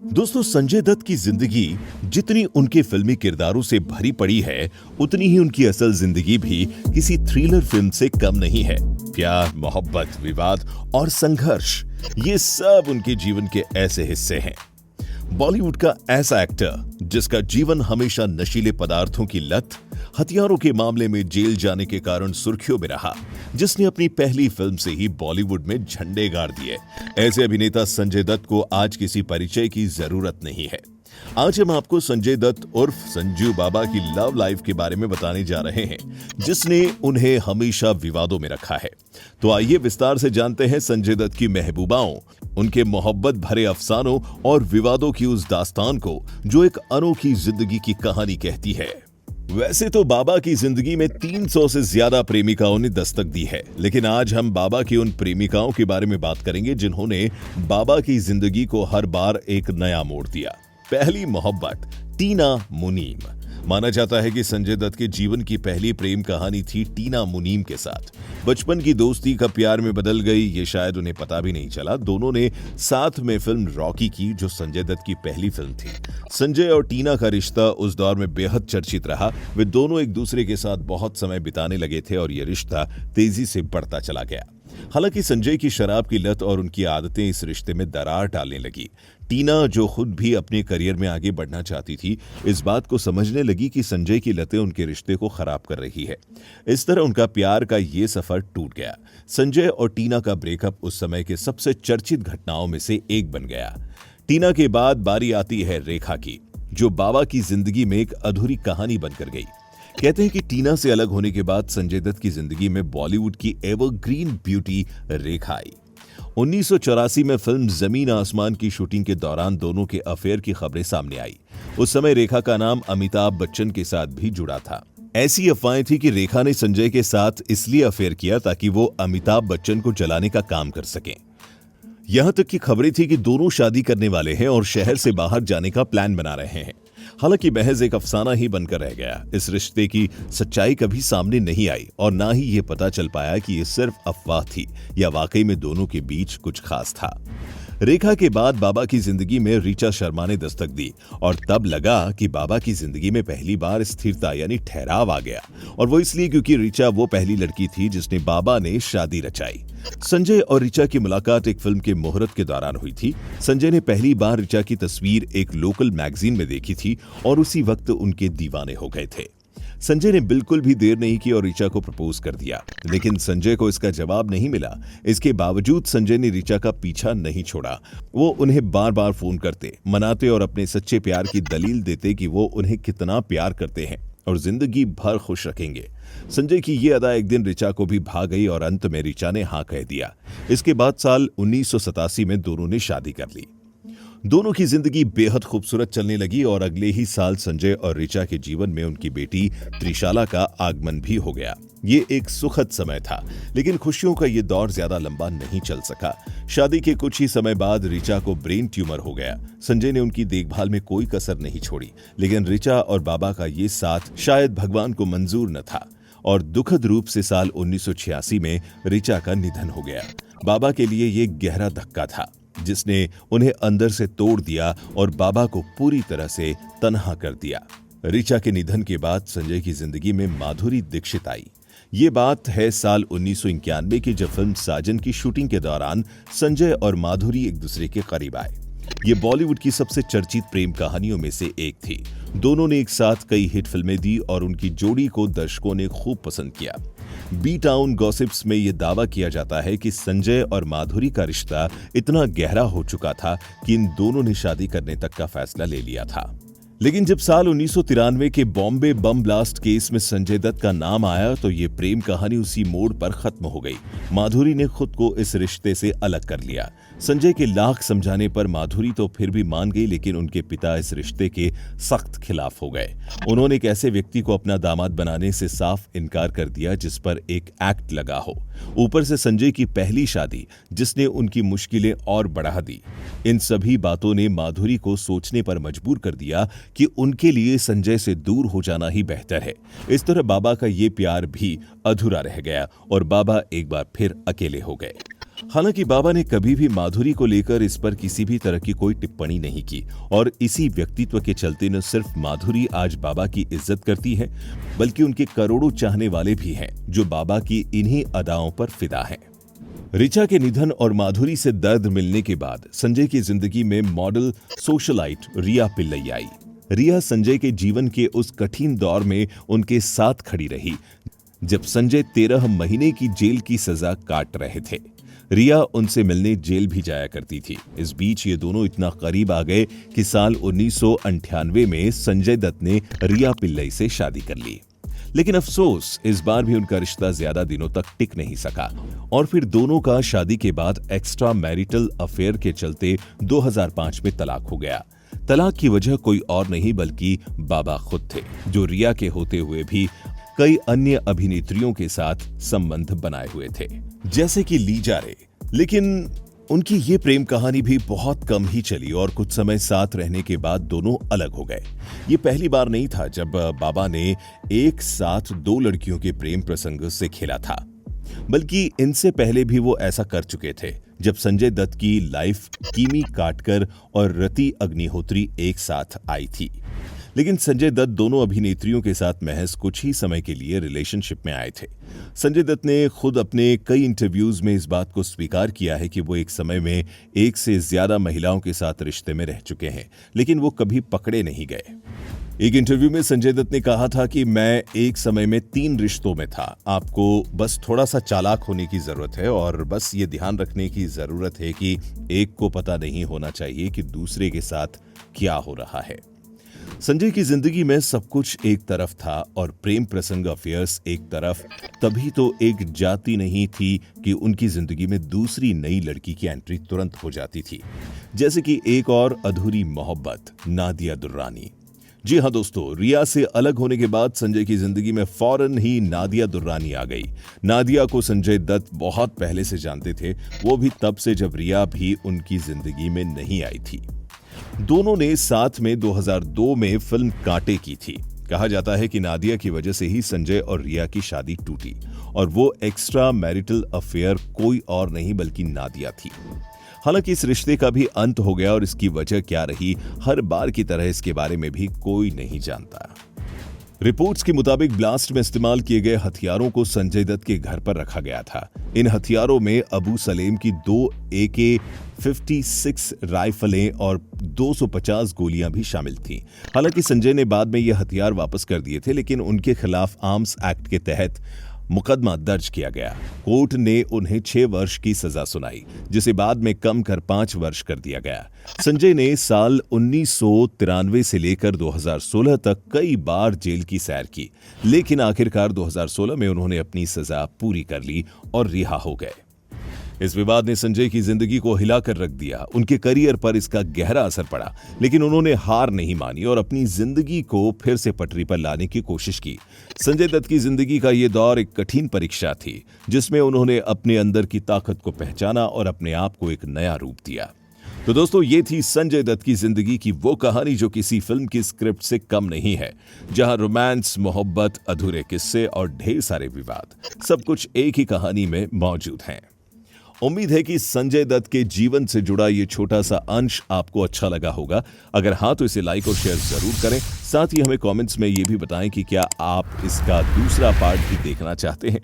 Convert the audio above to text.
दोस्तों, संजय दत्त की जिंदगी जितनी उनके फिल्मी किरदारों से भरी पड़ी है, उतनी ही उनकी असल जिंदगी भी किसी थ्रिलर फिल्म से कम नहीं है। प्यार, मोहब्बत, विवाद और संघर्ष, ये सब उनके जीवन के ऐसे हिस्से हैं। बॉलीवुड का ऐसा एक्टर जिसका जीवन हमेशा नशीले पदार्थों की लत, हथियारों के मामले में जेल जाने के कारण सुर्खियों में रहा, जिसने अपनी पहली फिल्म से ही बॉलीवुड में झंडे गाड़ दिए, ऐसे अभिनेता संजय दत्त को आज किसी परिचय की जरूरत नहीं है। आज हम आपको संजय दत्त उर्फ संजू बाबा की लव लाइफ के बारे में बताने जा रहे हैं, जिसने उन्हें हमेशा विवादों में रखा है। तो आइए विस्तार से जानते हैं संजय दत्त की महबूबाओं, उनके मोहब्बत भरे अफसानों और विवादों की उस दास्तान को जो एक अनोखी जिंदगी की कहानी कहती है। वैसे तो बाबा की जिंदगी में 300 से ज्यादा प्रेमिकाओं ने दस्तक दी है, लेकिन आज हम बाबा की उन प्रेमिकाओं के बारे में बात करेंगे जिन्होंने बाबा की जिंदगी को हर बार एक नया मोड़ दिया। पहली मोहब्बत, टीना मुनीम। माना जाता है कि संजय दत्त के जीवन की पहली प्रेम कहानी थी टीना मुनीम के साथ। बचपन की दोस्ती कब प्यार में बदल गई, ये शायद उन्हें पता भी नहीं चला। दोनों ने साथ में फिल्म रॉकी की, जो संजय दत्त की पहली फिल्म थी। संजय और टीना का रिश्ता उस दौर में बेहद चर्चित रहा। वे दोनों एक दूसरे के साथ बहुत समय बिताने लगे थे और ये रिश्ता तेजी से बढ़ता चला गया। हालांकि संजय की शराब की लत और उनकी आदतें इस रिश्ते में दरार डालने लगी। टीना, जो खुद भी अपने करियर में आगे बढ़ना चाहती थी, इस बात को समझने लगी कि संजय की लतें उनके रिश्ते को खराब कर रही है। इस तरह उनका प्यार का ये सफर टूट गया। संजय और टीना का ब्रेकअप उस समय के सबसे चर्चित घटनाओं में से एक बन गया। टीना के बाद बारी आती है रेखा की, जो बाबा की जिंदगी में एक अधूरी कहानी बनकर गई। कहते हैं कि टीना से अलग होने के बाद संजय दत्त की जिंदगी में बॉलीवुड की एवरग्रीन ब्यूटी रेखा आई। 1984 में फिल्म जमीन आसमान की शूटिंग के दौरान दोनों के अफेयर की खबरें सामने आई। उस समय रेखा का नाम अमिताभ बच्चन के साथ भी जुड़ा था। ऐसी अफवाहें थी कि रेखा ने संजय के साथ इसलिए अफेयर किया ताकि वो अमिताभ बच्चन को जलाने का काम कर सकें। यहां तक की खबरें थी कि दोनों शादी करने वाले हैं और शहर से बाहर जाने का प्लान बना रहे हैं। हालांकि महज एक अफसाना ही बनकर रह गया। इस रिश्ते की सच्चाई कभी सामने नहीं आई और ना ही ये पता चल पाया कि ये सिर्फ अफवाह थी या वाकई में दोनों के बीच कुछ खास था। रेखा के बाद बाबा की जिंदगी में ऋचा शर्मा ने दस्तक दी और तब लगा कि बाबा की जिंदगी में पहली बार स्थिरता यानी ठहराव आ गया। और वो इसलिए क्योंकि ऋचा वो पहली लड़की थी जिसने बाबा ने शादी रचाई। संजय और ऋचा की मुलाकात एक फिल्म के मुहूर्त के दौरान हुई थी। संजय ने पहली बार ऋचा की तस्वीर एक लोकल मैगजीन में देखी थी और उसी वक्त उनके दीवाने हो गए थे। संजय ने बिल्कुल भी देर नहीं की और ऋचा को प्रपोज कर दिया, लेकिन संजय को इसका जवाब नहीं मिला। इसके बावजूद संजय ने ऋचा का पीछा नहीं छोड़ा। वो उन्हें बार बार फोन करते, मनाते और अपने सच्चे प्यार की दलील देते कि वो उन्हें कितना प्यार करते हैं और जिंदगी भर खुश रखेंगे। संजय की ये अदा एक दिन ऋचा को भी भा गई और अंत में ऋचा ने हाँ कह दिया। इसके बाद साल 1987 में दोनों ने शादी कर ली। दोनों की जिंदगी बेहद खूबसूरत चलने लगी और अगले ही साल संजय और ऋचा के जीवन में उनकी बेटी त्रिशाला का आगमन भी हो गया। ये एक सुखद समय था, लेकिन खुशियों का ये दौर ज्यादा लंबा नहीं चल सका। शादी के कुछ ही समय बाद ऋचा को ब्रेन ट्यूमर हो गया। संजय ने उनकी देखभाल में कोई कसर नहीं छोड़ी, लेकिन ऋचा और बाबा का ये साथ शायद भगवान को मंजूर न था और दुखद रूप से साल 1986 में ऋचा का निधन हो गया। बाबा के लिए ये गहरा धक्का था, जिसने उन्हें अंदर से तोड़ दिया और बाबा को पूरी तरह से तन्हा कर दिया। ऋचा के निधन के बाद संजय की जिंदगी में माधुरी दीक्षित आई। ये बात है साल 1991 की, जब फिल्म साजन की शूटिंग के दौरान संजय और माधुरी एक दूसरे के करीब आए। ये बॉलीवुड की सबसे चर्चित प्रेम कहानियों में से एक थी। दोनों ने एक साथ कई हिट फिल्में दी और उनकी जोड़ी को दर्शकों ने खूब पसंद किया। बी टाउन गॉसिप्स में यह दावा किया जाता है कि संजय और माधुरी का रिश्ता इतना गहरा हो चुका था कि इन दोनों ने शादी करने तक का फैसला ले लिया था। लेकिन जब साल 1993 के बॉम्बे बम ब्लास्ट केस में संजय दत्त का नाम आया तो ये प्रेम कहानी उसी मोड़ पर खत्म हो गई। माधुरी ने खुद को इस रिश्ते से अलग कर लिया। संजय के लाख समझाने पर माधुरी तो फिर भी मान गई, लेकिन उनके पिता इस रिश्ते के सख्त खिलाफ हो गए। उन्होंने एक ऐसे व्यक्ति को अपना दामाद बनाने से साफ इनकार कर दिया जिस पर एक एक्ट लगा हो। ऊपर से संजय की पहली शादी, जिसने उनकी मुश्किलें और बढ़ा दी। इन सभी बातों ने माधुरी को सोचने पर मजबूर कर दिया कि उनके लिए संजय से दूर हो जाना ही बेहतर है। इस तरह बाबा का ये प्यार भी अधूरा रह गया और बाबा एक बार फिर अकेले हो गए। हालांकि बाबा ने कभी भी माधुरी को लेकर इस पर किसी भी तरह की कोई टिप्पणी नहीं की और इसी व्यक्तित्व के चलते न सिर्फ माधुरी आज बाबा की इज्जत करती है, बल्कि उनके करोड़ों चाहने वाले भी हैं जो बाबा की इन्हीं अदाओं पर फिदा हैं। ऋचा के निधन और माधुरी से दर्द मिलने के बाद संजय की जिंदगी में मॉडल सोशलाइट रिया पिल्लई आई। रिया संजय के जीवन के उस कठिन दौर में उनके साथ खड़ी रही जब संजय 13 महीने की जेल की सजा काट रहे थे। रिया उनसे मिलने जेल भी जाया करती थी। इस बीच ये दोनों इतना करीब आ गए कि साल 1998 में संजय दत्त ने रिया पिल्लई से शादी कर ली। लेकिन अफसोस इस बार भी उनका रिश्ता ज्यादा दिनों तक टिक नहीं सका और फिर दोनों का शादी के बाद एक्स्ट्रा मैरिटल अफेयर के चलते 2005 में तलाक हो गया। तलाक की वजह कोई और नहीं बल्कि बाबा खुद थे, जो रिया के होते हुए भी कई अन्य अभिनेत्रियों के साथ संबंध बनाए हुए थे, जैसे कि लीजा रे। लेकिन उनकी ये प्रेम कहानी भी बहुत कम ही चली और कुछ समय साथ रहने के बाद दोनों अलग हो गए। ये पहली बार नहीं था जब बाबा ने एक साथ दो लड़कियों के प्रेम प्रसंग से खेला था, बल्कि इनसे पहले भी वो ऐसा कर चुके थे जब संजय दत्त की लाइफ कीमी काटकर और रति अग्निहोत्री एक साथ आई थी। लेकिन संजय दत्त दोनों अभिनेत्रियों के साथ महज कुछ ही समय के लिए रिलेशनशिप में आए थे। संजय दत्त ने खुद अपने कई इंटरव्यूज में इस बात को स्वीकार किया है कि वो एक समय में एक से ज्यादा महिलाओं के साथ रिश्ते में रह चुके हैं, लेकिन वो कभी पकड़े नहीं गए। एक इंटरव्यू में संजय दत्त ने कहा था कि मैं एक समय में 3 रिश्तों में था। आपको बस थोड़ा सा चालाक होने की जरूरत है और बस ये ध्यान रखने की जरूरत है कि एक को पता नहीं होना चाहिए कि दूसरे के साथ क्या हो रहा है। संजय की जिंदगी में सब कुछ एक तरफ था और प्रेम प्रसंग अफेयर्स एक तरफ, तभी तो एक जाति नहीं थी कि उनकी जिंदगी में दूसरी नई लड़की की एंट्री तुरंत हो जाती थी, जैसे कि एक और अधूरी मोहब्बत नादिया दुर्रानी। जी हाँ दोस्तों, रिया से अलग होने के बाद संजय की जिंदगी में फौरन ही नादिया दुर्रानी आ गई। नादिया को संजय दत्त बहुत पहले से जानते थे, वो भी तब से जब रिया भी उनकी जिंदगी में नहीं आई थी। दोनों ने साथ में 2002 में फिल्म कांटे की थी। कहा जाता है कि नादिया की वजह से ही संजय और रिया की शादी टूटी और वो एक्स्ट्रा मैरिटल अफेयर कोई और नहीं बल्कि नादिया थी। हालांकि इस रिश्ते का भी अंत हो गया और इसकी वजह क्या रही, हर बार की तरह इसके बारे में भी कोई नहीं जानता। रिपोर्ट्स के मुताबिक ब्लास्ट में इस्तेमाल किए गए हथियारों को संजय दत्त के घर पर रखा गया था। इन हथियारों में अबू सलेम की 2 AK-56 राइफलें और 250 गोलियां भी शामिल थीं। हालांकि संजय ने बाद में ये हथियार वापस कर दिए थे, लेकिन उनके खिलाफ आर्म्स एक्ट के तहत मुकदमा दर्ज किया गया। कोर्ट ने उन्हें 6 वर्ष की सजा सुनाई, जिसे बाद में कम कर 5 वर्ष कर दिया गया। संजय ने साल 1993 से लेकर 2016 तक कई बार जेल की सैर की, लेकिन आखिरकार 2016 में उन्होंने अपनी सजा पूरी कर ली और रिहा हो गए। इस विवाद ने संजय की जिंदगी को हिलाकर रख दिया। उनके करियर पर इसका गहरा असर पड़ा, लेकिन उन्होंने हार नहीं मानी और अपनी जिंदगी को फिर से पटरी पर लाने की कोशिश की। संजय दत्त की जिंदगी का यह दौर एक कठिन परीक्षा थी, जिसमें उन्होंने अपने अंदर की ताकत को पहचाना और अपने आप को एक नया रूप दिया। तो दोस्तों, ये थी संजय दत्त की जिंदगी की वो कहानी जो किसी फिल्म की स्क्रिप्ट से कम नहीं है, जहां रोमांस, मोहब्बत, अधूरे किस्से और ढेर सारे विवाद सब कुछ एक ही कहानी में मौजूद हैं। उम्मीद है कि संजय दत्त के जीवन से जुड़ा ये छोटा सा अंश आपको अच्छा लगा होगा। अगर हाँ, तो इसे लाइक और शेयर जरूर करें। साथ ही हमें कमेंट्स में ये भी बताएं कि क्या आप इसका दूसरा पार्ट भी देखना चाहते हैं।